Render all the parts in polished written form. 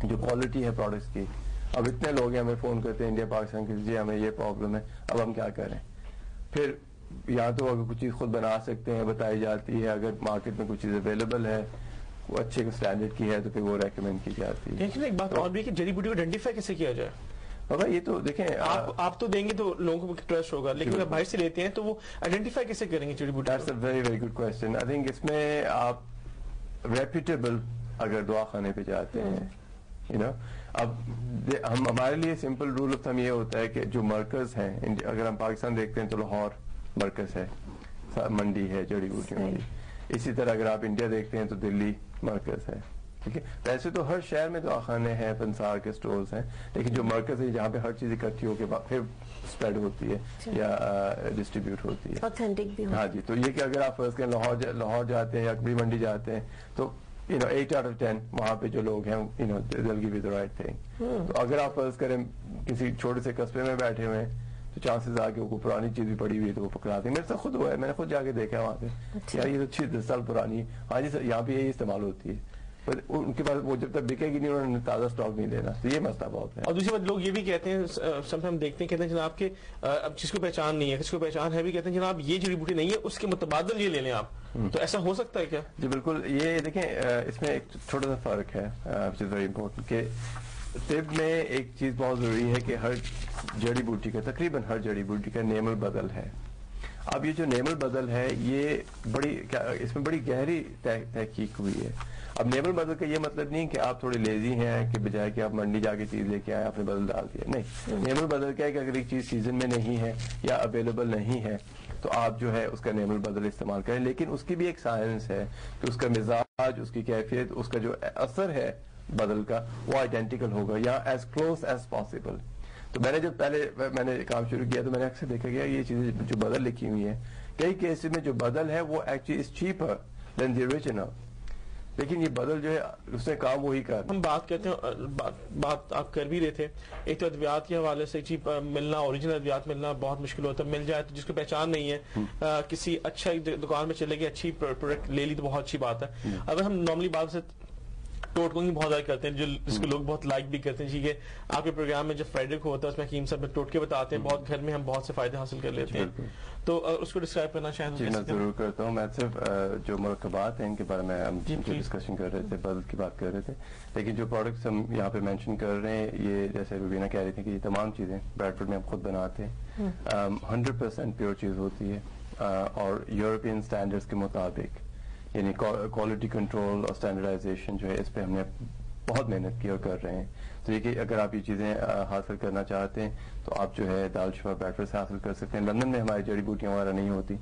جو کوالٹی ہے پروڈکٹس کی. اب اتنے لوگ ہیں ہمیں فون کرتے ہیں انڈیا پاکستان کے, جی ہمیں یہ پرابلم ہے, اب ہم کیا کریں. پھر یا تو اگر کچھ چیز خود بنا سکتے ہیں بتائی جاتی ہے, اگر مارکیٹ میں کچھ چیز اویلیبل ہے وہ اچھے اسٹینڈرڈ کی ہے تو پھر وہ ریکمینڈ کی جاتی ہے. لیکن ایک بات اور بھی ہے کہ جڑی بوٹی کو آئیڈینٹیفائی کیسے کیا جائے؟ بابا یہ تو دیکھیں آپ تو دیں گے تو لوگوں کو ٹرسٹ ہوگا, لیکن اگر باہر سے لیتے ہیں تو وہ آئیڈینٹیفائی کیسے کریں گے جڑی بوٹی؟ That's a very very good question. I think اس میں آپ ریپیٹیبل اگر دعا خانے پہ جاتے ہیں, یو نو, اب ہمارے لیے سمپل رول آف تھم یہ ہوتا ہے کہ جو مرکز ہیں, اگر ہم پاکستان دیکھتے ہیں تو لاہور مرکز ہے, منڈی ہے جڑی بوٹیوں کی. اسی طرح اگر آپ انڈیا دیکھتے ہیں تو دلی مرکز ہے. ٹھیک ہے, ویسے تو ہر شہر میں دواخانے ہیں, پنسار کے سٹورز ہیں, لیکن جو مرکز ہے جہاں پہ ہر چیز اکٹھی ہو کے پھر اسپریڈ ہوتی ہے یا ڈسٹریبیوٹ ہوتی ہے, اوتھینٹک بھی. ہاں جی. تو یہ کہ اگر آپ فرض کریں لاہور جاتے ہیں یا کبھی منڈی جاتے ہیں تو 8 out of 10 وہاں پہ جو لوگ ہیں they'll give you the right thing. تو اگر آپ فرض کریں کسی چھوٹے سے قصبے میں بیٹھے ہوئے ہیں تو چانسز آ کے وہ پرانی چیز بھی پڑی ہوئی ہے تو وہ پکڑاتے ہیں. میرے ساتھ خود ہوا ہے, میں نے خود جا کے دیکھا وہاں پہ, یار یہ تو 10 سال پرانی ہے, ہاں جی سر یہاں پہ یہی استعمال ہوتی ہے, پر ان کے پاس وہ جب تک بکے گی نہیں انہوں نے تازہ اسٹاک نہیں دینا. تو یہ مسئلہ بہت ہے. اور دوسری بات لوگ یہ بھی کہتے ہیں, سم ہم دیکھتے ہیں, کہتے ہیں جناب کہ اب جس کو پہچان نہیں ہے, کس کو پہچان ہے بھی, کہتے ہیں جناب یہ جڑی بوٹی نہیں ہے اس کے متبادل یہ لے لیں آپ. تو ایسا ہو سکتا ہے کیا؟ جی بالکل. یہ دیکھیں اس میں ایک چھوٹا سا فرق ہے which is very important کہ طب میں ایک چیز بہت ضروری ہے کہ ہر جڑی بوٹی کا, تقریباً ہر جڑی بوٹی کا نیم البدل ہے. اب یہ جو نیم البدل ہے یہ اس میں بڑی گہری تحقیق ہوئی ہے. اب نیم البدل کا یہ مطلب نہیں کہ آپ تھوڑے لیزی ہیں کہ بجائے کہ آپ منڈی جا کے چیز لے کے آئے آپ نے بدل ڈال دیا, نہیں. نیم البدل کیا ہے کہ اگر ایک چیز سیزن میں نہیں ہے یا اویلیبل نہیں ہے تو آپ جو ہے اس کا نیم البدل استعمال کریں, لیکن اس کی بھی ایک سائنس ہے کہ اس کا مزاج, اس کی کیفیت, اس کا جو اثر ہے بدل کا وہ آئیڈینٹیکل ہوگا یا ایز کلوز ایز پاسبل. تو میں نے جب پہلے میں نے کام شروع کیا تو میں نے اکثر دیکھا گیا یہ چیزیں جو بدل لکھی ہوئی ہیں, کئی کیسز میں جو بدل ہے وہ actually is cheaper than the original, لیکن یہ بدل جو ہے اس نے کام وہی کر. ہم بات کرتے ہیں, بات آپ کر بھی رہے تھے, ایک تو ادویات کے حوالے سے چیپ ملنا, اوریجنل ادویات ملنا بہت مشکل ہوتا ہے. مل جائے تو جس کو پہچان نہیں ہے, کسی اچھا دکان میں چلے گئے, اچھی پروڈکٹ لے لی تو بہت اچھی بات ہے. اگر ہم نارملی بات سے ٹوٹکوں کی بہت زیادہ کرتے ہیں, جس کو لوگ بہت لائک بھی کرتے ہیں. ٹھیک ہے, آپ کے پروگرام میں جب فرائیڈے کو ہوتا ہے اس میں حکیم صاحب ٹوٹکے بتاتے ہیں, بہت گھر میں ہم بہت سے فائدے حاصل کر لیتے ہیں. تو اس کو ڈسکرائب کرنا شاید جی میں ضرور کرتا ہوں. میں صرف جو مرکبات ہیں ان کے بارے میں ہم ڈسکشن کر رہے تھے, بدل کی بات کر رہے تھے, لیکن جو پروڈکٹس ہم یہاں پہ مینشن کر رہے ہیں یہ جیسے روبینہ کہہ رہی تھی کہ یہ تمام چیزیں بریڈفورڈ میں ہم خود بناتے ہیں, 100% پیور چیز ہوتی ہے اور یورپین اسٹینڈرڈس کے مطابق, یعنی کوالٹی کنٹرول اور اسٹینڈرڈائزیشن جو ہے اس پہ ہم نے بہت محنت کی اور کر رہے ہیں. تو یہ کہ اگر آپ یہ چیزیں حاصل کرنا چاہتے ہیں تو آپ جو ہے دارالشفا بیٹر سے حاصل کر سکتے ہیں. لندن میں ہماری جڑی بوٹیاں وغیرہ نہیں ہوتی,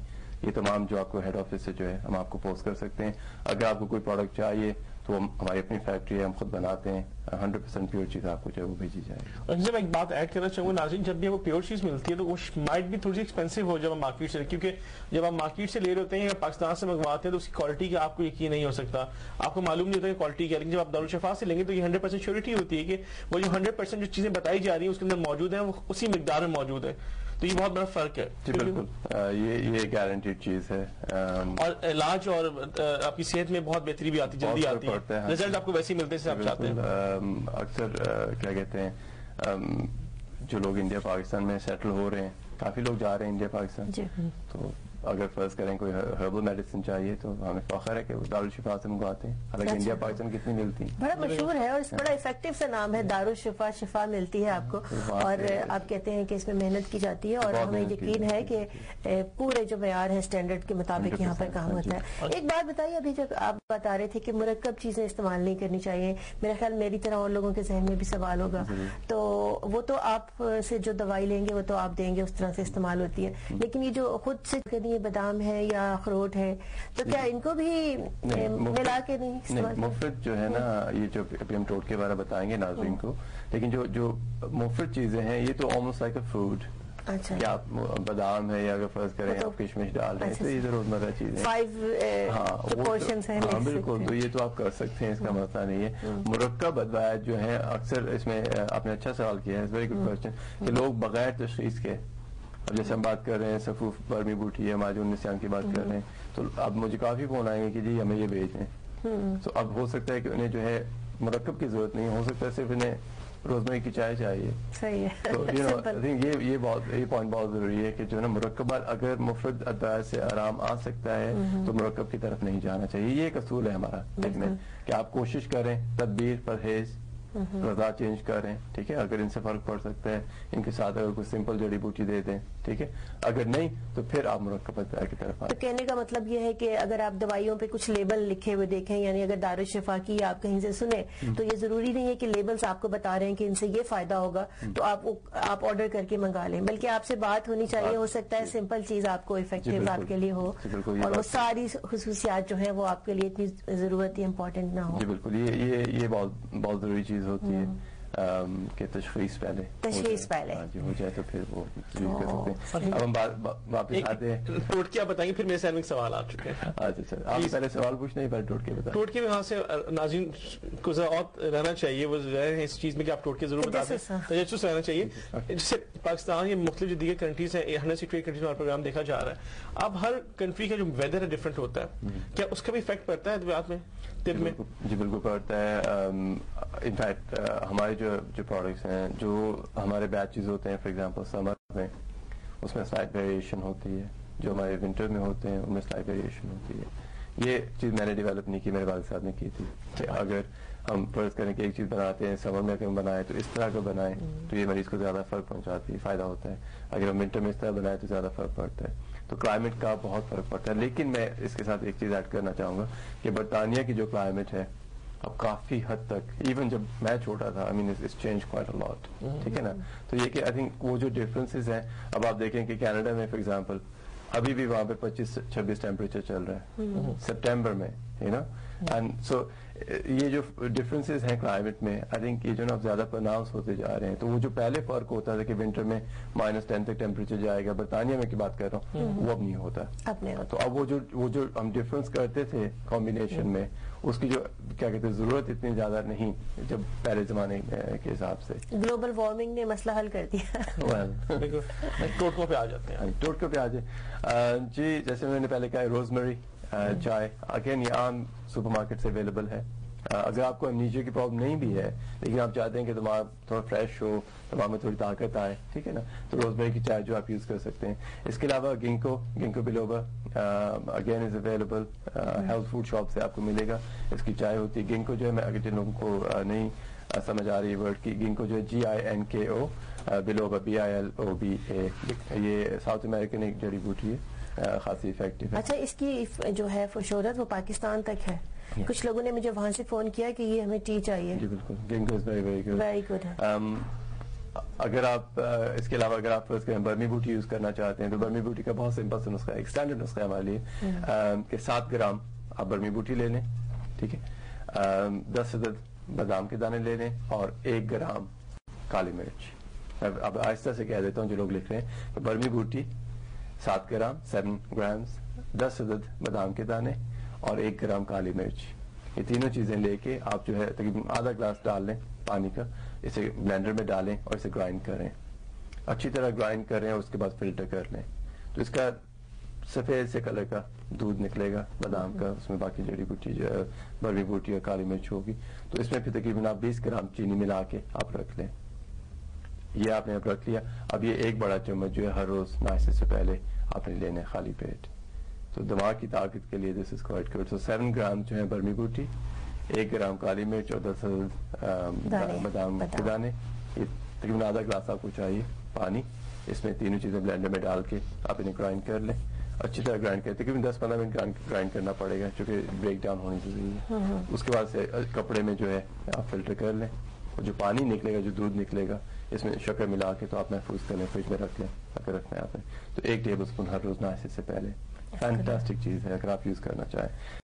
یہ تمام جو آپ کو ہیڈ آفس سے جو ہے ہم آپ کو پوسٹ کر سکتے ہیں. اگر آپ کو کوئی پروڈکٹ چاہیے تو ہماری اپنی فیکٹری ہے, ہم خود بناتے ہیں, 100% پیور چیز آپ کو جو ہے وہ بھیجی جائے. اور جب ایک بات ایڈ کرنا چاہوں گا ناظرین, جب بھی وہ پیور چیز ملتی ہے تو وہ مائٹ بھی تھوڑی سی ایکسپینسو ہو جب ہم مارکیٹ سے, کیونکہ جب آپ مارکیٹ سے لے رہے ہوتے ہیں یا پاکستان سے منگواتے ہیں تو اس کی کوالٹی کا آپ کو یقین نہیں ہو سکتا, آپ کو معلوم نہیں ہوتا کہ کوالٹی کیا. لیکن جب آپ دارالشفا سے لیں گے تو یہ 100% شیورٹی ہوتی ہے کہ وہ جو 100% جو چیزیں بتائی جا رہی ہیں اس کے اندر موجود ہیں, وہ اسی مقدار میں موجود ہے. تو یہ بہت بڑا فرق ہے. جی بالکل, یہ گارنٹیڈ چیز ہے, اور علاج اور آپ کی صحت میں بہت بہتری بھی آتی, جلدی آتی ہے, رزلٹ آپ کو ویسے ہی ملتے ہیں آپ چاہتے ہیں. اکثر کیا کہتے ہیں جو لوگ انڈیا پاکستان میں سیٹل ہو رہے ہیں, کافی لوگ جا رہے ہیں انڈیا پاکستان, تو اگر فرض کریں کوئی ہربل میڈیسن چاہیے تو ہمیں فخر ہے کہ وہ دارالشفا سے منگواتے ہیں, حالانکہ انڈیا پاکستان کتنی ملتی ہیں. بڑا مشہور ہے اور بڑا افیکٹو سا نام ہے دارالشفا, شفا ملتی ہے آپ کو, اور آپ کہتے ہیں کہ اس میں محنت کی جاتی ہے اور ہمیں یقین ہے کہ پورے جو معیار ہے اسٹینڈرڈ کے مطابق یہاں پر کام ہوتا ہے. ایک بات بتائیے, ابھی جب آپ بتا رہے تھے کہ مرکب چیزیں استعمال نہیں کرنی چاہیے, میرا خیال میری طرح اور لوگوں کے ذہن میں بھی سوال ہوگا, تو وہ تو آپ سے جو دوائی لیں گے وہ تو آپ دیں گے, اس طرح سے استعمال ہوتی ہے, لیکن یہ جو خود سے بادام ہے یا اخروٹ ہے تو کیا ان کو بھی ملا کے نہیں استعمال؟ مفید جو ہے نا, یہ جو ابھی ہم ٹوٹکے بارے بتائیں گے ناظرین کو, لیکن جو مفید چیزیں ہیں یہ تو آلموسٹ لائک اے فوڈ. کیا آپ بادام ہے یا اگر فرض کریں آپ کشمش ڈال رہے ہیں تو یہ روزمرہ چیزیں, ہاں بالکل, تو یہ تو آپ کر سکتے ہیں, اس کا مسئلہ نہیں ہے. مرکب ادویات جو ہیں اکثر اس میں آپ نے اچھا سوال کیا ہے, ویری گڈ کوشچن, کہ لوگ بغیر تشخیص کے, اب جیسے ہم بات کر رہے ہیں صفوف برمی بوٹی ہے, معجون نسیان کی بات کر رہے ہیں, تو اب مجھے کافی فون آئیں گے کہ جی ہمیں یہ بھیج دیں. تو اب ہو سکتا ہے کہ انہیں جو ہے مرکب کی ضرورت نہیں، ہو سکتا ہے صرف انہیں روزمرہ کی چائے چاہیے. صحیح ہے. تو I think یہ پوائنٹ بہت ضروری ہے کہ جو ہے نا مرکبات اگر مفرد ادویات سے آرام آ سکتا ہے تو مرکب کی طرف نہیں جانا چاہیے. یہ ایک اصول ہے ہمارا میں کہ آپ کوشش کریں تدبیر پرہیز غذا چینج کریں. ٹھیک ہے، اگر ان سے فرق پڑ سکتا ہے ان کے ساتھ اگر کوئی سمپل جڑی بوٹی دے دیں. ٹھیک ہے، اگر نہیں تو پھر آپ مرکب ادویات کی طرف آئیں. تو کہنے کا مطلب یہ ہے کہ اگر آپ دوائیوں پہ کچھ لیبل لکھے ہوئے دیکھیں، یعنی اگر دارالشفا کی آپ کہیں سے سنیں تو یہ ضروری نہیں ہے کہ لیبلز آپ کو بتا رہے ہیں کہ ان سے یہ فائدہ ہوگا تو آپ آرڈر کر کے منگا لیں، بلکہ آپ سے بات ہونی چاہیے. ہو سکتا ہے سمپل چیز آپ کو افیکٹو آپ کے لیے ہو اور وہ ساری خصوصیات جو ہیں وہ آپ کے لیے اتنی ضرورت یا امپورٹنٹ نہ ہو. جی بالکل، یہ بہت ضروری چیز ہوتی ہے کہ تشخیص پہلے جی ہو جائے تو پھر وہ کر سکتے ہیں. اب ہم واپس آتے ہیں. ٹوٹکے آپ بتائیں، پھر میرے سامنے ایک سوال آ چکے ہیں. اچھا سر، آپ پہلے سوال پوچھنا ہی پہلے ٹوٹکے بتائیں. ٹوٹکے میں وہاں سے ناظرین کو ذرا اور رہنا چاہیے، وہ رہے اس چیز میں کہ آپ ٹوٹکے ضرور بتاتے ہیں، تجسس رہنا چاہیے. جیسے پاکستان یا مختلف جو دیگر کنٹریز ہیں، 168 کنٹریز میں پروگرام دیکھا جا رہا ہے. اب ہر کنٹری کا جو ویدر ہے ڈفرینٹ ہوتا ہے، کیا اس کا بھی افیکٹ پڑتا ہے ادویات میں، طب میں؟ جی بالکل پڑتا ہے. انفیکٹ ہمارے جو پروڈکٹس ہیں، جو ہمارے بیچز ہوتے ہیں، فار ایگزامپل سمر میں اس میں سلائٹ ویریشن ہوتی ہے، جو ہمارے ونٹر میں ہوتے ہیں ان میں سلائٹ ویریشن ہوتی ہے. یہ چیز میں نے ڈیولپ نہیں کی، میرے والد صاحب نے کی تھی کہ اگر ہم فرض کریں کہ ایک چیز بناتے ہیں سمر میں اگر بنائیں تو اس طرح کا بنائیں تو یہ مریض کو زیادہ فرق پہنچاتی ہے، فائدہ ہوتا ہے. اگر ہم ونٹر میں اس طرح بنائیں تو زیادہ فرق پڑتا ہے. تو کلائمیٹ کا بہت فرق پڑتا ہے. لیکن میں اس کے ساتھ ایک چیز ایڈ کرنا چاہوں گا کہ برطانیہ کی جو کلائمیٹ ہے اب کافی حد تک، ایون جب میں چھوٹا تھا، I mean it's change quite a lot. ٹھیک ہے نا. تو یہ کہ آئی تھنک وہ جو ڈفرینسز ہیں، اب آپ دیکھیں کہ کینیڈا میں فار ایگزامپل ابھی بھی وہاں پہ 25-26 ٹیمپریچر چل رہا ہے سپٹمبر میں، اینڈ سو یہ جو ڈفرینسز ہیں کلائمیٹ میں، آئی تھنک یہ جو نا اب زیادہ پرناؤنس ہوتے جا رہے ہیں. تو وہ جو پہلے فرق ہوتا تھا کہ ونٹر میں -10 تک ٹیمپریچر جائے گا، برطانیہ میں کی بات کر رہا ہوں، وہ اب نہیں ہوتا. تو اب وہ جو ہم ڈفرینس کرتے تھے کمبینیشن میں، اس کی جو کیا کہتے ہیں ضرورت اتنی زیادہ نہیں جب پہلے زمانے کے حساب سے. گلوبل وارمنگ نے مسئلہ حل کر دیا. ٹوٹکوں پہ آ جاتے ہیں. ٹوٹکوں پہ آ جائے. جی جیسے میں نے پہلے کہا روزمیری چائے، اگین یہ عام سپر مارکیٹ سے اویلیبل ہے. اگر آپ کو امنیجیا کی پرابلم نہیں بھی ہے لیکن آپ چاہتے ہیں کہ دماغ تھوڑا فریش ہو، دماغ میں تھوڑی طاقت آئے، ٹھیک ہے نا، تو روزمیری کی چائے جو آپ یوز کر سکتے ہیں. اس کے علاوہ ginkgo biloba again is available, health food shop سے آپ کو ملے گا. اس کی چائے ہوتی ہے. گینکو جو ہے، میں اگر جن لوگوں کو نہیں سمجھ آ رہی ورڈ کی، گینکو جو ہے GINKO، بلوبا BILOBA، یہ ساؤتھ امریکن ایک جڑی بوٹی ہے، خاصی افیکٹو ہے. اچھا، اس کی جو ہے شہرت وہ پاکستان تک ہے. کچھ لوگوں نے مجھے وہاں سے فون کیا کہ یہ ہمیں ٹی چاہیے. جی بالکل، گینکو از ویری گڈ ہے. اگر آپ اس کے علاوہ اگر آپ فرض کریں برمی بوٹی یوز کرنا چاہتے ہیں تو برمی بوٹی کا بہت سمپل سا نسخہ ہے، ایک اسٹینڈرڈ نسخہ ہے ہمارے لیے کہ 7 گرام آپ برمی بوٹی لے لیں. ٹھیک ہے، 10 عدد بادام کے دانے لے لیں اور 1 گرام کالی مرچ. اب آہستہ سے کہہ دیتا ہوں جو لوگ لکھ رہے ہیں، برمی بوٹی 7 گرام 7 گرامز، 10 عدد بادام کے دانے اور 1 گرام کالی مرچ. یہ تینوں چیزیں لے کے آپ جو ہے تقریباً آدھا گلاس ڈال لیں پانی کا، اسے بلینڈر میں ڈالیں اور اسے گرائنڈ کریں، اچھی طرح گرائنڈ کریں اور اس کے بعد فلٹر کر لیں. تو اس کا سفید سے کلر کا دودھ نکلے گا بادام کا، اس میں باقی جڑی بوٹی جو ہے برمی بوٹی اور کالی مرچ ہوگی. تو اس میں پھر تقریباً آپ 20 گرام چینی ملا کے آپ رکھ لیں. یہ آپ نے اب رکھ لیا. اب یہ 1 بڑا چمچ جو ہے ہر روز ناشتے سے پہلے آپ نے لینا ہے خالی پیٹ. تو دماغ کی طاقت کے لیے this is quite good. So 7 gram جو ہے برمی بوٹی، 1 گرام کالی مرچ اور 10 بادام کے دانے. یہ تقریباً آدھا گلاس آپ کو چاہیے پانی. اس میں تینوں چیزیں بلینڈر میں ڈال کے آپ انہیں گرائنڈ کر لیں، اچھی طرح گرائنڈ کریں. تقریباً 10-15 منٹ گرائنڈ کرنا پڑے گا چونکہ بریک ڈاؤن ہونی ضروری ہے. اس کے بعد سے کپڑے میں جو ہے آپ فلٹر کر لیں، اور جو پانی نکلے گا، جو دودھ نکلے گا، اس میں شکر ملا کے تو آپ محفوظ کر لیں، فریج میں رکھ لیں اگر رکھنا ہے آپ نے. تو 1 ٹیبل اسپون ہر روز ناشتے سے پہلے. فینٹاسٹک چیز ہے اگر آپ یوز کرنا چاہیں.